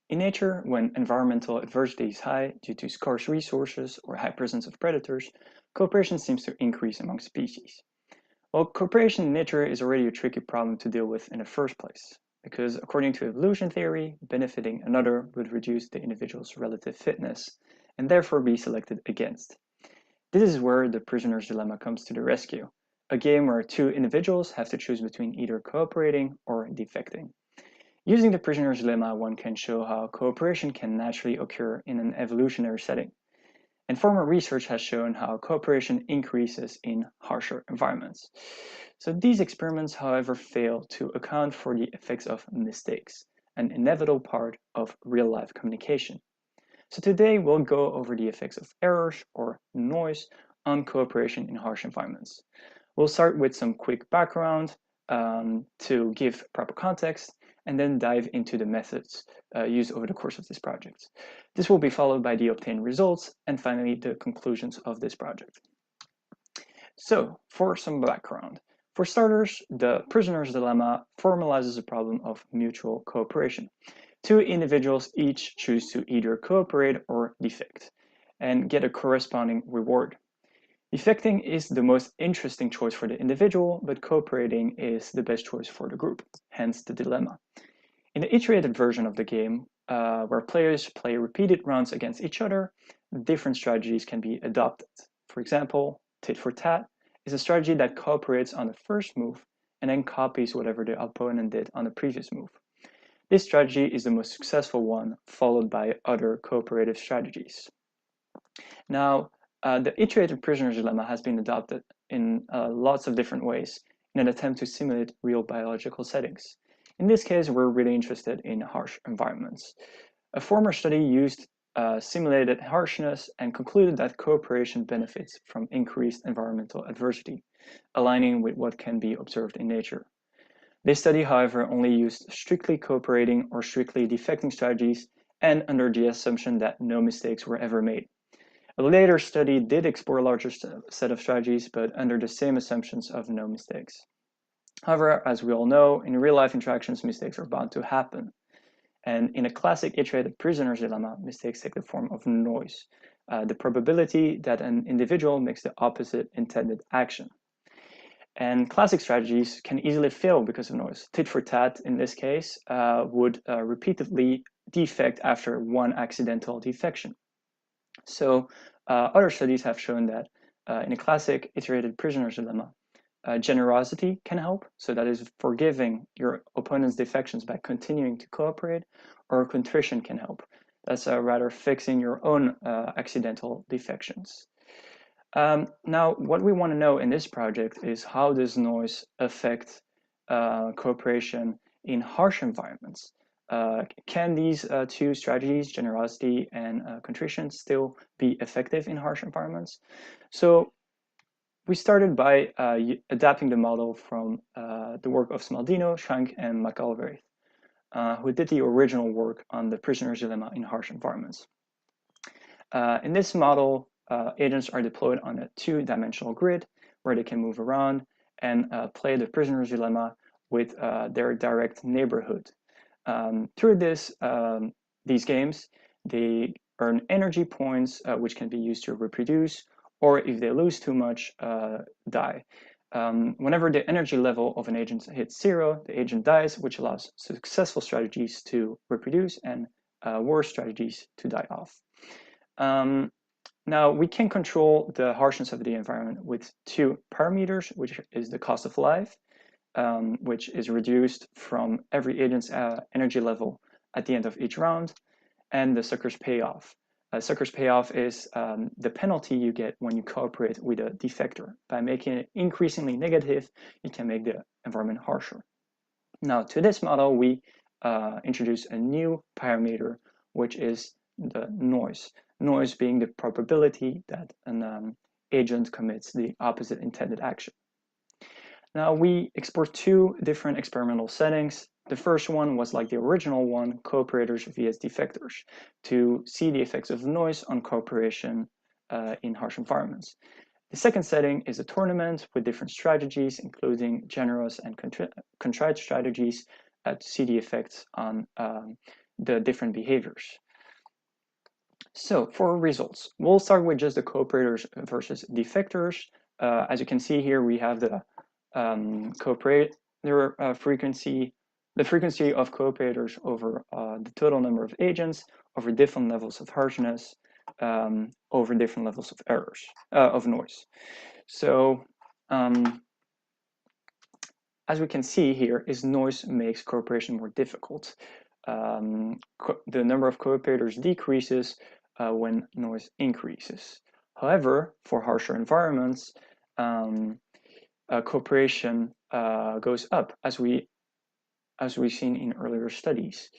In nature, when environmental adversity is high due to scarce resources or high presence of predators, cooperation seems to increase among species. Well, cooperation in nature is already a tricky problem to deal with in the first place, because according to evolution theory, benefiting another would reduce the individual's relative fitness and therefore be selected against. This is where the prisoner's dilemma comes to the rescue, a game where two individuals have to choose between either cooperating or defecting. Using the prisoner's dilemma, one can show how cooperation can naturally occur in an evolutionary setting. And former research has shown how cooperation increases in harsher environments. So these experiments, however, fail to account for the effects of mistakes, an inevitable part of real-life communication. So today we'll go over the effects of errors or noise on cooperation in harsh environments. We'll start with some quick background to give proper context, and then dive into the methods used over the course of this project. This will be followed by the obtained results, and finally the conclusions of this project. So, for some background. For starters, the prisoner's dilemma formalizes a problem of mutual cooperation. Two individuals each choose to either cooperate or defect, and get a corresponding reward. Defecting is the most interesting choice for the individual, but cooperating is the best choice for the group, hence the dilemma. In the iterated version of the game, where players play repeated rounds against each other, different strategies can be adopted. For example, tit for tat is a strategy that cooperates on the first move and then copies whatever the opponent did on the previous move. This strategy is the most successful one, followed by other cooperative strategies. Now, the iterated prisoner's dilemma has been adopted in lots of different ways in an attempt to simulate real biological settings. In this case, we're really interested in harsh environments. A former study used simulated harshness and concluded that cooperation benefits from increased environmental adversity, aligning with what can be observed in nature. This study, however, only used strictly cooperating or strictly defecting strategies and under the assumption that no mistakes were ever made. A later study did explore a larger set of strategies, but under the same assumptions of no mistakes. However, as we all know, in real-life interactions, mistakes are bound to happen. And in a classic iterated prisoner's dilemma, mistakes take the form of noise, the probability that an individual makes the opposite intended action. And classic strategies can easily fail because of noise. Tit for tat, in this case, would repeatedly defect after one accidental defection. So other studies have shown that in a classic iterated prisoner's dilemma, generosity can help, so that is forgiving your opponent's defections by continuing to cooperate, or contrition can help. That's rather fixing your own accidental defections. Now, what we want to know in this project is how does noise affect cooperation in harsh environments? Can these two strategies, generosity and contrition, still be effective in harsh environments? So we started by adapting the model from the work of Smaldino, Schank, and McAlvraith, who did the original work on the prisoner's dilemma in harsh environments. In this model, agents are deployed on a two-dimensional grid where they can move around and play the prisoner's dilemma with their direct neighborhood. Through these games, they earn energy points, which can be used to reproduce, or if they lose too much, die. Whenever the energy level of an agent hits 0, the agent dies, which allows successful strategies to reproduce and worse strategies to die off. Now, we can control the harshness of the environment with two parameters, which is the cost of life, which is reduced from every agent's energy level at the end of each round, and the sucker's payoff. Sucker's payoff is the penalty you get when you cooperate with a defector. By making it increasingly negative, you can make the environment harsher. Now, to this model, we introduce a new parameter, which is the noise. Noise being the probability that an agent commits the opposite intended action. Now, we explore two different experimental settings. The first one was like the original one, cooperators vs defectors, to see the effects of noise on cooperation in harsh environments. The second setting is a tournament with different strategies, including generous and contrite strategies, to see the effects on the different behaviors. So for results, we'll start with just the cooperators versus defectors. As you can see here, we have the cooperator frequency, the frequency of cooperators over the total number of agents, over different levels of harshness, over different levels of errors, of noise. So as we can see here, is noise makes cooperation more difficult. The number of cooperators decreases when noise increases. However, for harsher environments, cooperation goes up, as we've seen in earlier studies.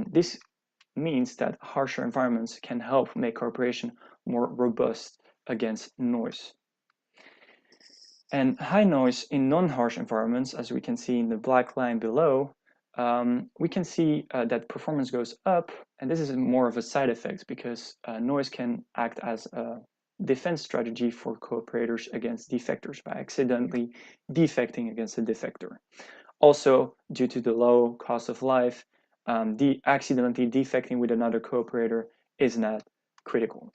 This means that harsher environments can help make cooperation more robust against noise. And high noise in non-harsh environments, as we can see in the black line below, we can see that performance goes up, and this is more of a side effect because noise can act as a defense strategy for cooperators against defectors by accidentally defecting against a defector. Also, due to the low cost of life, accidentally defecting with another cooperator is not critical.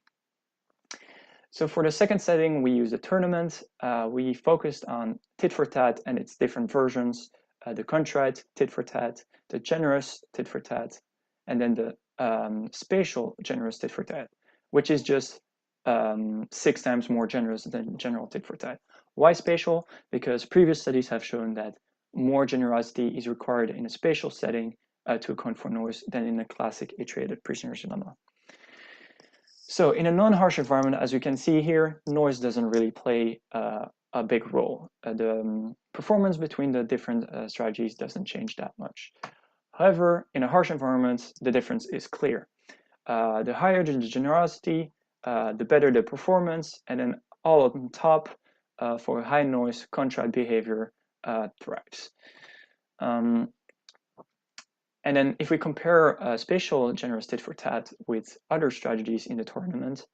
So for the second setting, we use a tournament. We focused on tit-for-tat and its different versions, the contrite tit-for-tat, the generous tit-for-tat, and then the spatial generous tit-for-tat, which is just 6 times more generous than general tit-for-tat. Why spatial? Because previous studies have shown that more generosity is required in a spatial setting to account for noise than in a classic iterated prisoner's dilemma. So in a non-harsh environment, as you can see here, noise doesn't really play a big role. The performance between the different strategies doesn't change that much. However, in a harsh environment, the difference is clear. The higher the generosity, the better the performance, and then all on top, for high noise, contrite behavior thrives. And then if we compare spatial generous tit-for-tat with other strategies in the tournament,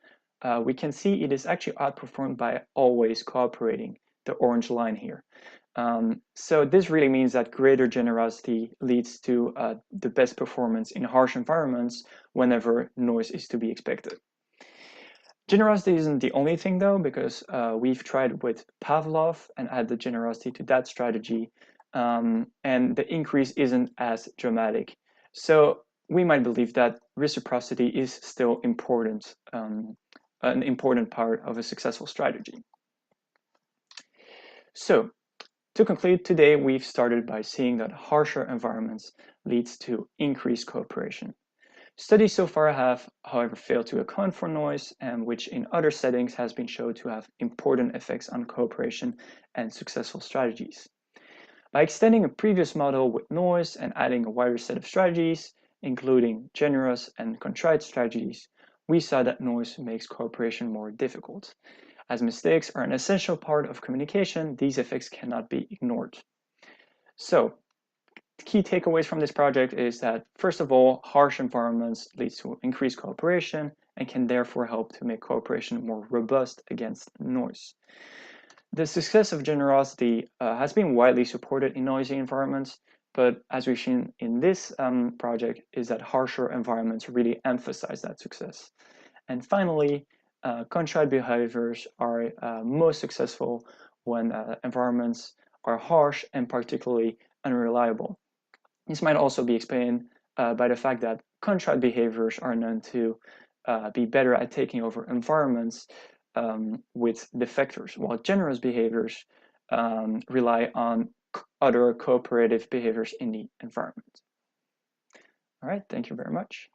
we can see it is actually outperformed by always cooperating, the orange line here. So this really means that greater generosity leads to the best performance in harsh environments whenever noise is to be expected. Generosity isn't the only thing though, because we've tried with Pavlov and added generosity to that strategy. And the increase isn't as dramatic. So we might believe that reciprocity is still important, an important part of a successful strategy. So to conclude today, we've started by seeing that harsher environments leads to increased cooperation. Studies so far have, however, failed to account for noise, and which in other settings has been shown to have important effects on cooperation and successful strategies. By extending a previous model with noise and adding a wider set of strategies, including generous and contrite strategies, we saw that noise makes cooperation more difficult. As mistakes are an essential part of communication, these effects cannot be ignored. So, key takeaways from this project is that, first of all, harsh environments lead to increased cooperation and can therefore help to make cooperation more robust against noise. The success of generosity has been widely supported in noisy environments, but as we've seen in this project, is that harsher environments really emphasize that success. And finally, contrite behaviors are most successful when environments are harsh and particularly unreliable. This might also be explained by the fact that contrite behaviors are known to be better at taking over environments with defectors, while generous behaviors rely on other cooperative behaviors in the environment. All right, thank you very much.